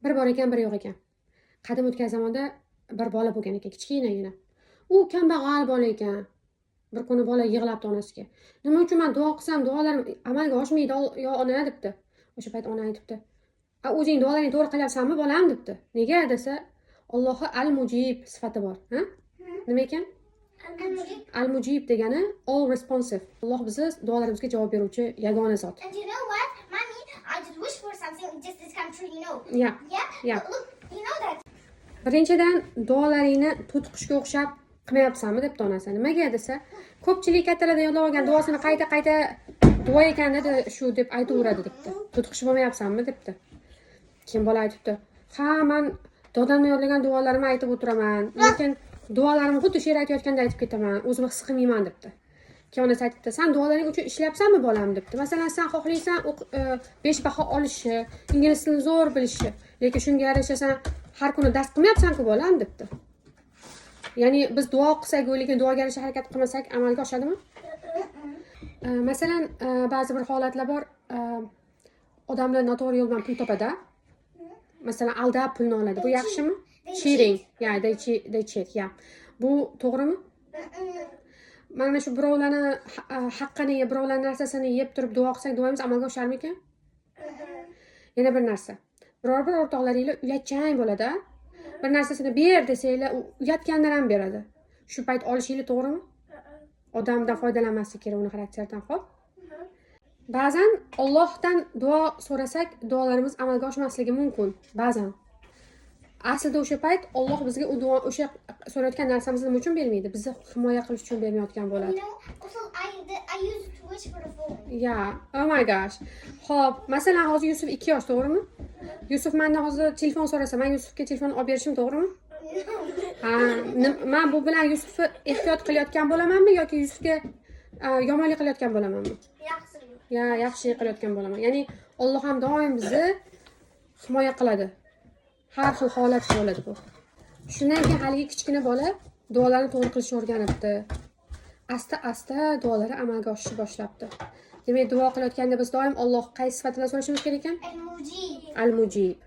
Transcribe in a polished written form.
Bir bor ekan, bir yo'q ekan. Qadim o'tgan zamonda bir bola bo'lgan ekan, kichkinagina. U kambag'al bola ekan. Bir kuni bola yig'labdi onasiga. Nima uchun men duo qilsam, duolarim amalga oshmaydi, yo ona debdi. O'sha payt ona aytibdi. O'zing duolaringni to'g'ri qilyapsanmi, bolam debdi. Nega desa, Allohi al-mujib sifati bor, ha? Nima ekan? Al-mujib degani all responsive. Alloh bizni duolarimizga javob beruvchi yagona zot. And you know what? Mommy, I just wish for something just this come true, you know. Yeah. Yeah? Look, you know that. Birinchidan duolaringni to'tiqushga o'xshab qilmayapsanmi debdi onasi. Nimaga desa, ko'pchilik kattalardan yodlab olgan duosini qayta duo ekan dedi, shu deb aytaveradi debdi. To'tiqush bo'lmayapsanmi debdi. Keyin bola aytibdi, "Ha, men dodamdan yodlagan duolarimni aytib o'tiraman, lekin duolarimni xuddi she'r aytayotganda aytib ketaman, o'zim his qilmayman" debdi. Keyin onasi aytibdi, "Sen duolaring uchun ishlayapsanmi bolam?" debdi. Masalan, sen xohlaysan 5 baho olishi, ingliz tilini zo'r bilishi, lekin shunga yarasha sen har kuni dars qilmayapsan-ku bolam debdi. Ya'ni biz duo qilsak, lekin duoga yarasha harakat qilmasak, amalga oshadimi? Masalan, ba'zi bir holatlar bor, odamlar noto'g'ri yo'ldan pul topada. Masalan, aldab pulni oladi. Bu yaxshimi? Cheating. Yeah, they cheat. Yeah. Bu to'g'rimi? Mana shu birovlarni haqqini yeb, birovlarning narsasini yeb turib duo qilsak, duomiz amalga osharmikan? Yana bir narsa. Biror bir o'rtoqlaringlar uyatchang bo'ladi. Bir narsasini ber desanglar, u uyatgandan ham beradi. Shu payt olishinglar to'g'rimi? Odamdan foydalanmaslik kerak, uning xarakteridan xo'p. Ba'zan Allohdan duo so'rasak, duolarimiz amalga oshmasligi mumkin, ba'zan. Aslida o'sha payt Alloh bizga u duo, o'sha so'rayotgan narsamizni nima uchun bermaydi? Bizni himoya qilish uchun bermayotgan bo'ladi. You know, also I use to wish for the phone. Yeah, oh my gosh. Xo'p, masalan, hozir Yusuf 2 yosh, to'g'rimi? Yusuf mendan hozir telefon so'rasa, men Yusufga telefon olib berishim to'g'rimi? Ha, men bu bilan Yusufni ehtiyot qilayotgan bo'lamanmi yoki Yusufga yomonlik qilayotgan bo'lamanmi? Yaxshi qilayotgan bo'laman. Ya'ni Alloh ham doim bizni himoya qiladi. Har xil holat bo'ladi bu. Shundan keyin haligi kichkina bola duolarni to'g'ri qilishni o'rganibdi. Asta duolari amalga oshishni boshlabdi. Demak, duo qilayotganda biz doim Alloh qaysi sifatida so'rashimiz kerak ekan? Al-Mujib. Al-Mujib.